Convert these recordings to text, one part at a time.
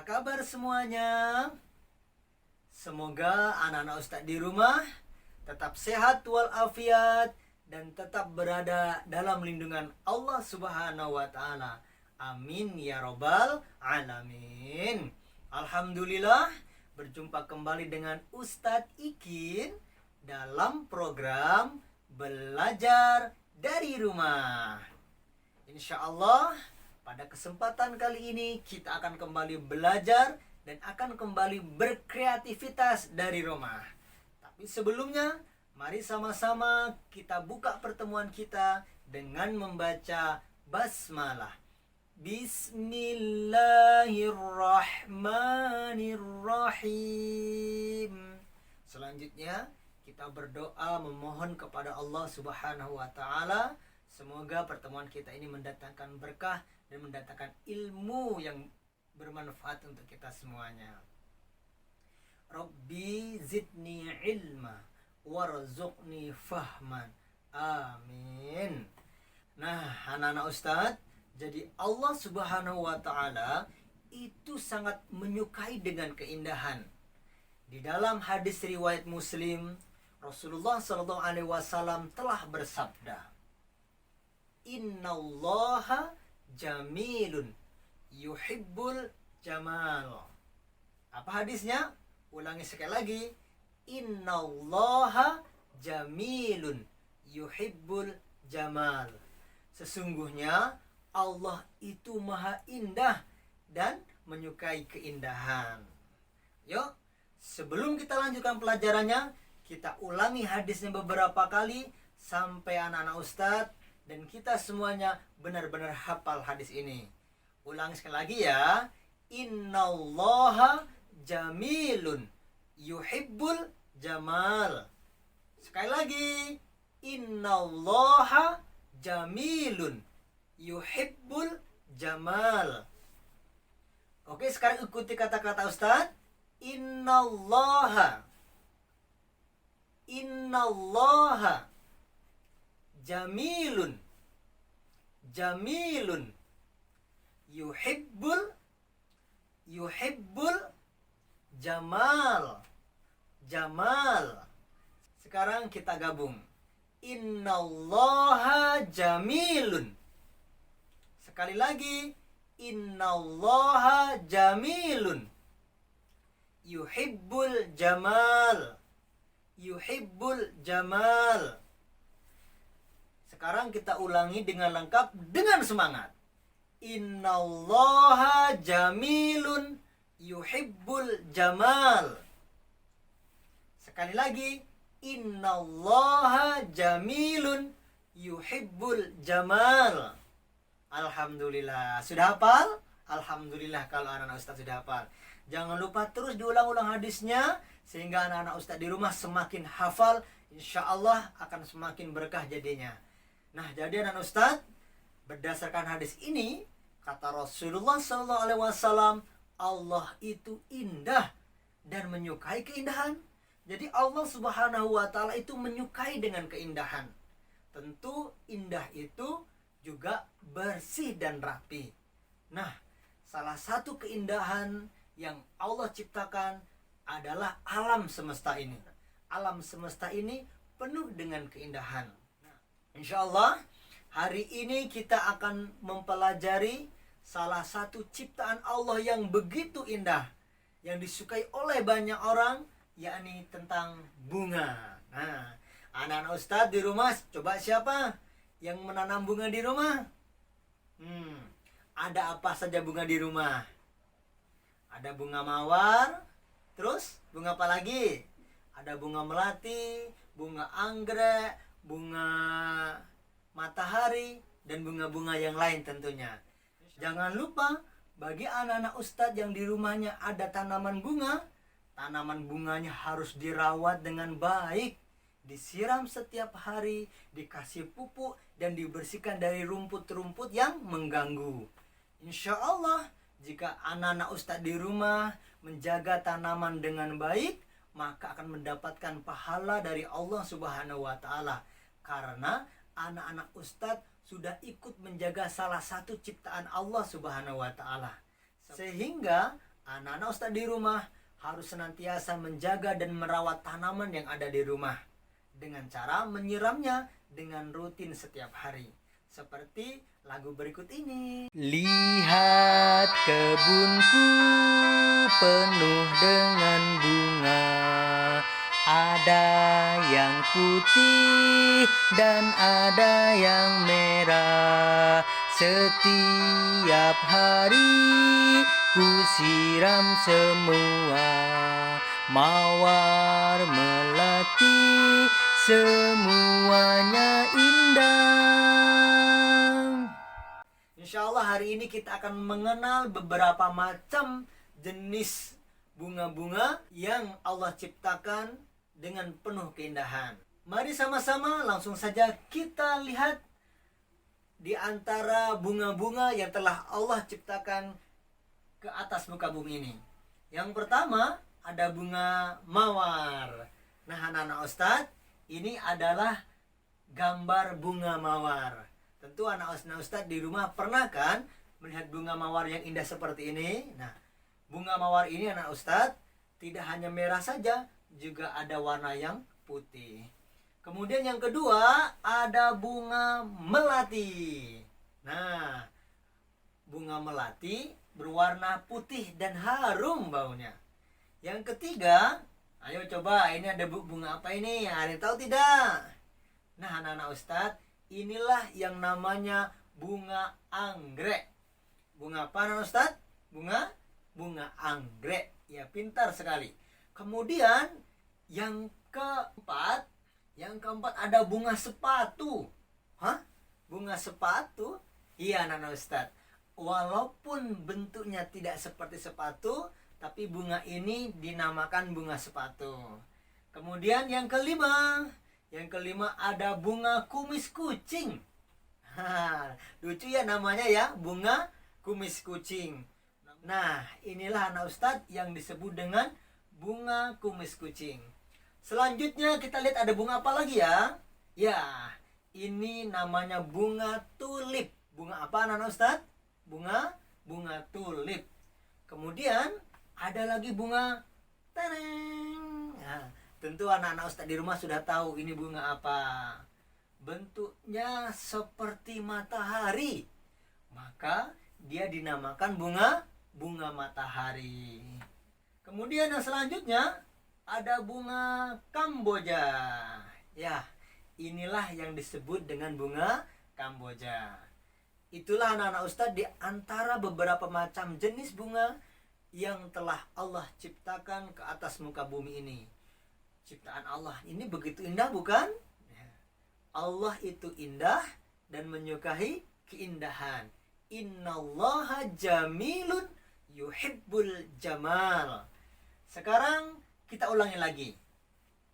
kabar semuanya? Semoga anak-anak Ustadz di rumah tetap sehat walafiat dan tetap berada dalam lindungan Allah Subhanahu wa taala. Amin ya robbal alamin. Alhamdulillah, berjumpa kembali dengan Ustadz Ikin dalam program Belajar dari Rumah. Insya Allah, pada kesempatan kali ini kita akan kembali belajar dan akan kembali berkreativitas dari rumah. Tapi sebelumnya, mari sama-sama kita buka pertemuan kita dengan membaca basmalah. Bismillahirrahmanirrahim. Selanjutnya, kita berdoa memohon kepada Allah Subhanahu wa taala semoga pertemuan kita ini mendatangkan berkah dan mendatangkan ilmu yang bermanfaat untuk kita semuanya. Rabbi zidni ilma warzuqni fahman. Amin. Nah, anak-anak Ustadz, jadi Allah Subhanahu wa taala itu sangat menyukai dengan keindahan. Di dalam hadis riwayat Muslim, Rasulullah sallallahu alaihi wasallam telah bersabda, "Innallaha jamilun yuhibbul jamal." Apa hadisnya? Ulangi sekali lagi. Innallaha jamilun yuhibbul jamal. Sesungguhnya Allah itu maha indah dan menyukai keindahan. Yuk, sebelum kita lanjutkan pelajarannya, kita ulangi hadisnya beberapa kali sampai anak-anak Ustadz dan kita semuanya benar-benar hafal hadis ini. Ulangi sekali lagi ya. Innallaha jamilun yuhibbul jamal. Sekali lagi. Innallaha jamilun yuhibbul jamal. Oke, sekarang ikuti kata-kata Ustadz. Innallaha jamilun yuhibbul jamal. Sekarang kita gabung. Innallaha jamilun. Sekali lagi. Innallaha jamilun yuhibbul jamal. Sekarang kita ulangi dengan lengkap dengan semangat. Innallaha jamilun yuhibbul jamal. Sekali lagi. Innallaha jamilun yuhibbul jamal. Alhamdulillah. Sudah hafal? Alhamdulillah kalau anak-anak Ustadz sudah hafal. Jangan lupa terus diulang-ulang hadisnya sehingga anak-anak Ustadz di rumah semakin hafal. Insya Allah akan semakin berkah jadinya. Nah, jadi anak Ustadz, berdasarkan hadis ini, kata Rasulullah SAW, Allah itu indah dan menyukai keindahan. Jadi Allah Subhanahu wa taala itu menyukai dengan keindahan. Tentu indah itu juga bersih dan rapi. Nah, salah satu keindahan yang Allah ciptakan adalah alam semesta ini. Alam semesta ini penuh dengan keindahan. Insya Allah, hari ini kita akan mempelajari salah satu ciptaan Allah yang begitu indah, yang disukai oleh banyak orang, yakni tentang bunga. Nah, anak-anak Ustadz di rumah, coba siapa yang menanam bunga di rumah? Ada apa saja bunga di rumah? Ada bunga mawar, terus bunga apa lagi? Ada bunga melati, bunga anggrek, bunga matahari, dan bunga-bunga yang lain tentunya. Jangan lupa, bagi anak-anak Ustadz yang di rumahnya ada tanaman bunga, tanaman bunganya harus dirawat dengan baik. Disiram setiap hari, dikasih pupuk, dan dibersihkan dari rumput-rumput yang mengganggu. Insya Allah, jika anak-anak Ustadz di rumah menjaga tanaman dengan baik, maka akan mendapatkan pahala dari Allah Subhanahu wa taala. Karena anak-anak Ustadz sudah ikut menjaga salah satu ciptaan Allah Subhanahu wa taala. Sehingga Anak-anak Ustadz di rumah harus senantiasa menjaga dan merawat tanaman yang ada di rumah dengan cara menyiramnya dengan rutin setiap hari. Seperti lagu berikut ini. Lihat kebunku penuh dengan bunga, ada yang putih dan ada yang merah. Setiap hari ku siram semua, mawar melati semuanya indah. Insya Allah hari ini kita akan mengenal beberapa macam jenis bunga-bunga yang Allah ciptakan dengan penuh keindahan. Mari sama-sama langsung saja kita lihat di antara bunga-bunga yang telah Allah ciptakan ke atas muka bumi ini. Yang pertama ada bunga mawar. Nah, anak-anak Ustadz, ini adalah gambar bunga mawar. Tentu anak-anak Ustadz di rumah pernah kan melihat bunga mawar yang indah seperti ini. Nah, bunga mawar ini anak Ustadz tidak hanya merah saja, juga ada warna yang putih. Kemudian yang kedua ada bunga melati. Nah, bunga melati berwarna putih dan harum baunya. Yang ketiga, ayo coba ini ada bunga apa ini? Ada yang tahu tidak? Nah, anak-anak Ustadz, inilah yang namanya bunga anggrek. Bunga apa anak Ustadz? Bunga anggrek. Ya, pintar sekali. Kemudian yang keempat ada bunga sepatu. Hah? Bunga sepatu? Iya, anak Ustadz. Walaupun bentuknya tidak seperti sepatu, tapi bunga ini dinamakan bunga sepatu. Kemudian yang kelima ada bunga kumis kucing. Lucu ya namanya ya, bunga kumis kucing. Nah, inilah anak Ustadz yang disebut dengan bunga kumis kucing. Selanjutnya kita lihat ada bunga apa lagi ya? Ya, ini namanya bunga tulip. Bunga apa anak Ustadz? Bunga tulip. Kemudian ada lagi bunga tereng. Nah, tentu anak-anak Ustadz di rumah sudah tahu ini bunga apa. Bentuknya seperti matahari. Maka dia dinamakan bunga matahari. Kemudian yang selanjutnya ada bunga Kamboja. Ya, inilah yang disebut dengan bunga Kamboja. Itulah anak-anak Ustadz di antara beberapa macam jenis bunga yang telah Allah ciptakan ke atas muka bumi ini. Ciptaan Allah ini begitu indah bukan? Allah itu indah dan menyukai keindahan. Innallaha jamilun yuhibbul jamal. Sekarang kita ulangi lagi.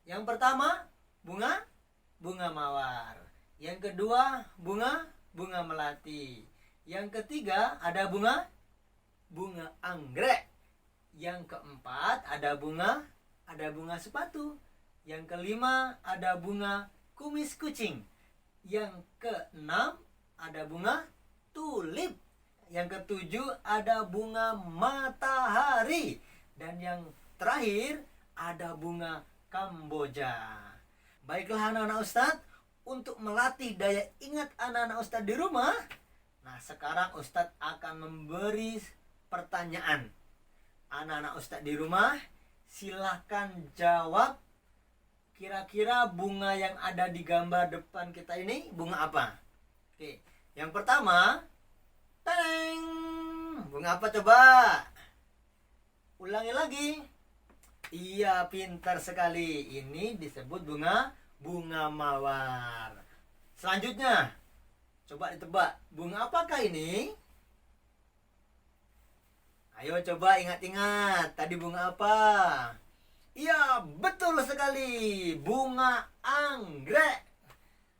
Yang pertama bunga mawar. Yang kedua bunga melati. Yang ketiga ada bunga anggrek. Yang keempat ada bunga sepatu. Yang kelima ada bunga kumis kucing. Yang keenam ada bunga tulip. Yang ketujuh ada bunga matahari. Dan yang terakhir ada bunga Kamboja. Baiklah anak-anak Ustadz, untuk melatih daya ingat anak-anak Ustadz di rumah. Nah, sekarang Ustadz akan memberi pertanyaan. Anak-anak Ustadz di rumah, silahkan jawab. Kira-kira bunga yang ada di gambar depan kita ini bunga apa? Oke, yang pertama, teng, bunga apa coba? Ulangi lagi. Iya, pintar sekali. Ini disebut bunga mawar. Selanjutnya, coba ditebak. Bunga apakah ini? Ayo coba ingat-ingat. Tadi bunga apa? Iya, betul sekali. Bunga anggrek.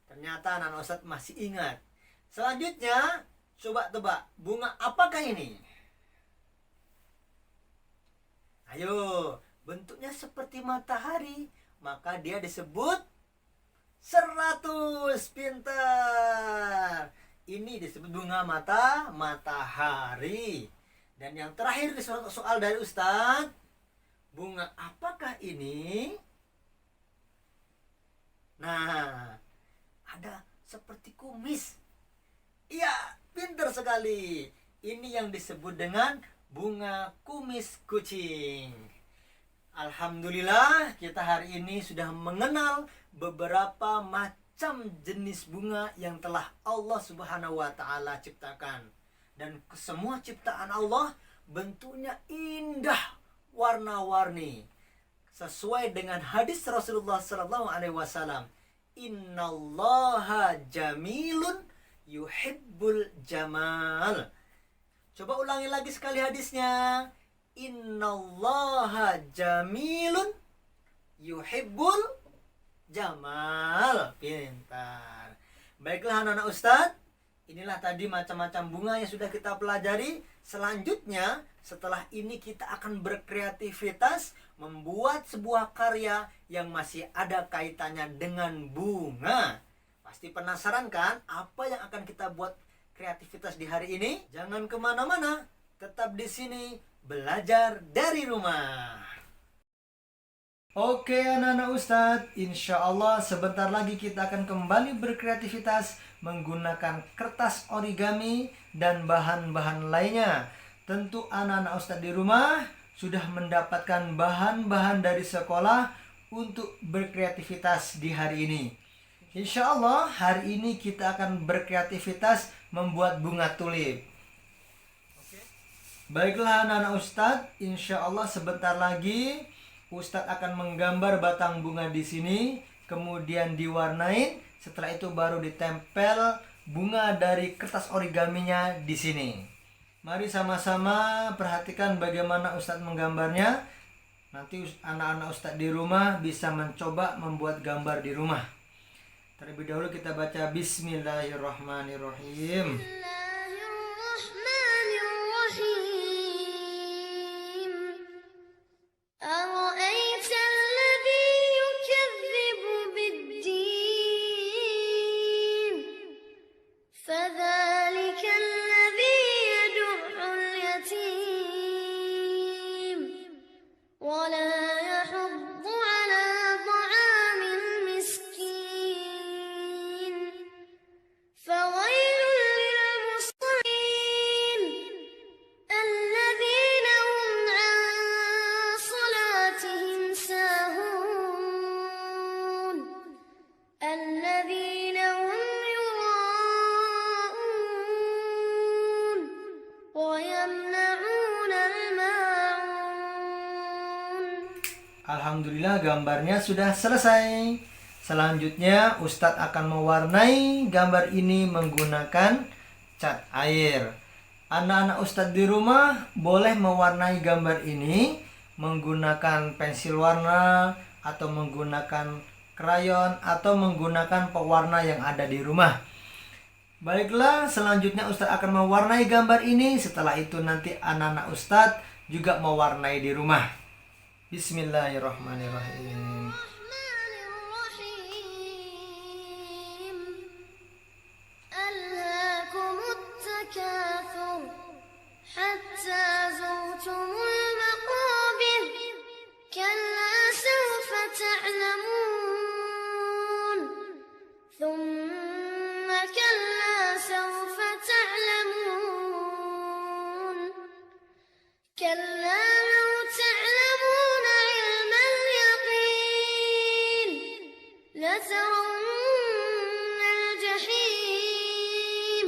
Ternyata anak Ustadz masih ingat. Selanjutnya, coba tebak. Bunga apakah ini? Ayo, bentuknya seperti matahari, maka dia disebut 100. Pintar. Ini disebut bunga matahari. Dan yang terakhir di soal dari Ustadz, bunga apakah ini? Nah, ada seperti kumis. Iya, pintar sekali. Ini yang disebut dengan bunga kumis kucing. Alhamdulillah, kita hari ini sudah mengenal beberapa macam jenis bunga yang telah Allah Subhanahu wa taala ciptakan. Dan semua ciptaan Allah bentuknya indah, warna-warni, sesuai dengan hadis Rasulullah sallallahu alaihi wasallam, innallaha jamilun yuhibbul jamal. Coba ulangi lagi sekali hadisnya, innallaha jamilun yuhibbul jamal. Pintar. Baiklah anak-anak Ustadz, inilah tadi macam-macam bunga yang sudah kita pelajari. Selanjutnya, setelah ini kita akan berkreativitas membuat sebuah karya yang masih ada kaitannya dengan bunga. Pasti penasaran kan apa yang akan kita buat kreativitas di hari ini? Jangan kemana-mana, tetap di sini belajar dari rumah. Oke anak-anak Ustadz, insya Allah sebentar lagi kita akan kembali berkreativitas menggunakan kertas origami dan bahan-bahan lainnya. Tentu anak-anak Ustadz di rumah sudah mendapatkan bahan-bahan dari sekolah untuk berkreativitas di hari ini. Insya Allah hari ini kita akan berkreativitas membuat bunga tulip. Baiklah anak-anak Ustadz, insya Allah sebentar lagi Ustadz akan menggambar batang bunga di sini, kemudian diwarnain. Setelah itu baru ditempel bunga dari kertas origaminya di sini. Mari sama-sama perhatikan bagaimana Ustadz menggambarnya. Nanti anak-anak Ustadz di rumah bisa mencoba membuat gambar di rumah. Terlebih dahulu kita baca Bismillahirrahmanirrahim. Alhamdulillah gambarnya sudah selesai. Selanjutnya Ustadz akan mewarnai gambar ini menggunakan cat air. Anak-anak Ustadz di rumah boleh mewarnai gambar ini menggunakan pensil warna atau menggunakan krayon atau menggunakan pewarna yang ada di rumah. Baiklah, selanjutnya Ustadz akan mewarnai gambar ini. Setelah itu nanti anak-anak Ustadz juga mewarnai di rumah. Bismillahirrahmanirrahim. Alhaakumut takatsur hatta zurtumul maqabir kalla sawfa ta'lamun thumma kalla sawfa ta'lamun kalla لترون الجحيم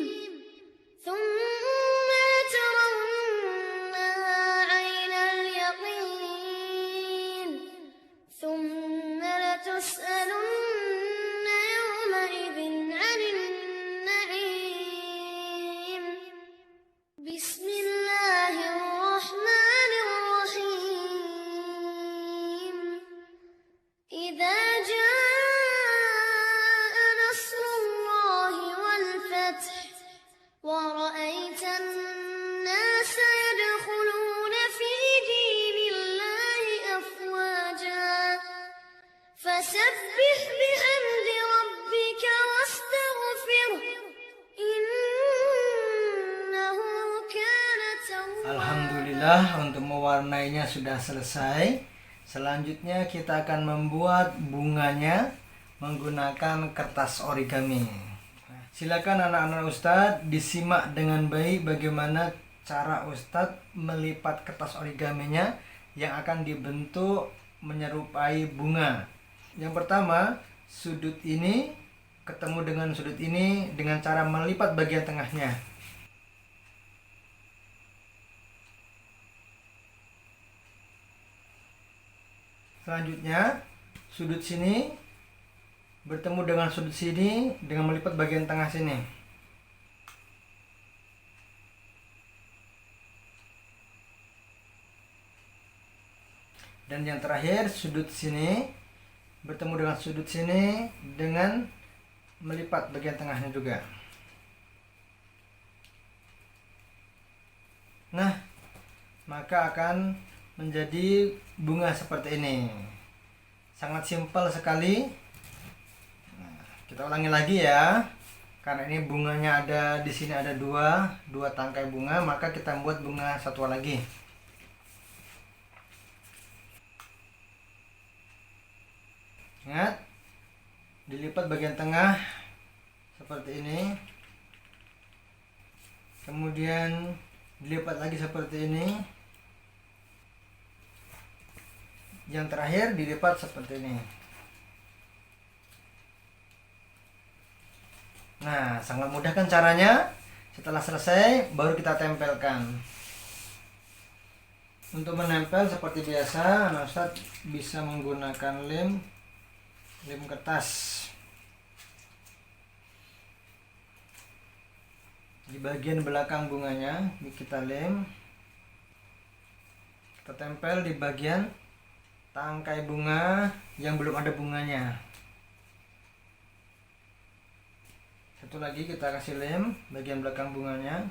ثم لترونها عين اليقين ثم لتسألن يومئذ عن النعيم بسم الله الرحمن الرحيم إذا ورأيت الناس يدخلون في دين الله أفواجا فسبح بحمد ربك واستغفره إنه كان توابا. mewarnainya sudah selesai. Selanjutnya kita akan membuat bunganya menggunakan kertas origami. Silakan anak-anak Ustadz disimak dengan baik bagaimana cara Ustadz melipat kertas origaminya yang akan dibentuk menyerupai bunga. Yang pertama, sudut ini ketemu dengan sudut ini dengan cara melipat bagian tengahnya. Selanjutnya, sudut sini bertemu dengan sudut sini dengan melipat bagian tengah sini. Dan yang terakhir, sudut sini bertemu dengan sudut sini dengan melipat bagian tengahnya juga. Nah, maka akan menjadi bunga seperti ini. Sangat simpel sekali. Nah, kita ulangi lagi ya. Karena ini bunganya ada di sini ada dua tangkai bunga, maka kita buat bunga satu lagi. Ingat, dilipat bagian tengah seperti ini. Kemudian dilipat lagi seperti ini. Yang terakhir dilipat seperti ini. Nah, sangat mudah kan caranya? Setelah selesai baru kita tempelkan. Untuk menempel seperti biasa, anak Ustadz bisa menggunakan lem kertas. Di bagian belakang bunganya kita lem. Kita tempel di bagian tangkai bunga yang belum ada bunganya. Satu lagi kita kasih lem bagian belakang bunganya.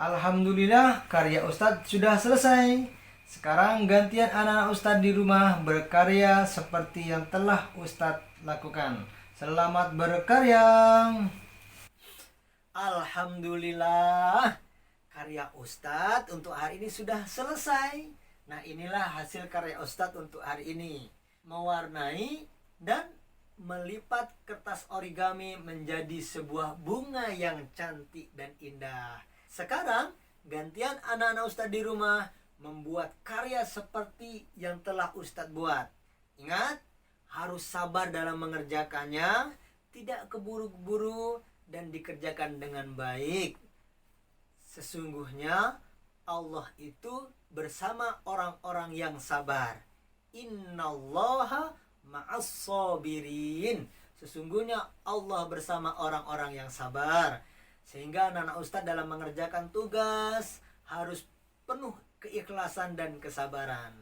Alhamdulillah, karya Ustadz sudah selesai. Sekarang gantian anak-anak Ustadz di rumah berkarya seperti yang telah Ustadz lakukan. Selamat berkarya. Alhamdulillah, karya Ustadz untuk hari ini sudah selesai. Nah, inilah hasil karya Ustadz untuk hari ini. Mewarnai dan melipat kertas origami menjadi sebuah bunga yang cantik dan indah. Sekarang gantian anak-anak Ustadz di rumah membuat karya seperti yang telah Ustadz buat. Ingat, harus sabar dalam mengerjakannya, tidak keburu-buru dan dikerjakan dengan baik. Sesungguhnya Allah itu bersama orang-orang yang sabar. Innallaha ma'as-sabirin. Sesungguhnya Allah bersama orang-orang yang sabar. Sehingga anak-anak Ustadz dalam mengerjakan tugas harus penuh keikhlasan dan kesabaran.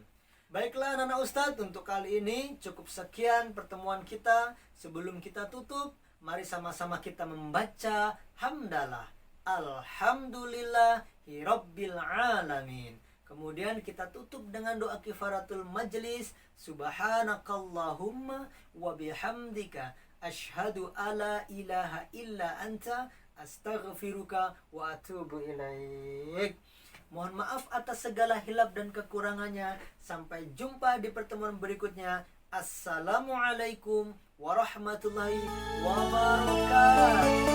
Baiklah anak-anak Ustadz, untuk kali ini cukup sekian pertemuan kita. Sebelum kita tutup, mari sama-sama kita membaca hamdalah. Alhamdulillahi Rabbil Alamin. Kemudian kita tutup dengan doa kifaratul majlis. Subhanakallahumma wa bihamdika asyhadu alla ilaha illa anta astaghfiruka wa atubu ilaik. Mohon maaf atas segala hilaf dan kekurangannya. Sampai jumpa di pertemuan berikutnya. Assalamualaikum warahmatullahi wabarakatuh.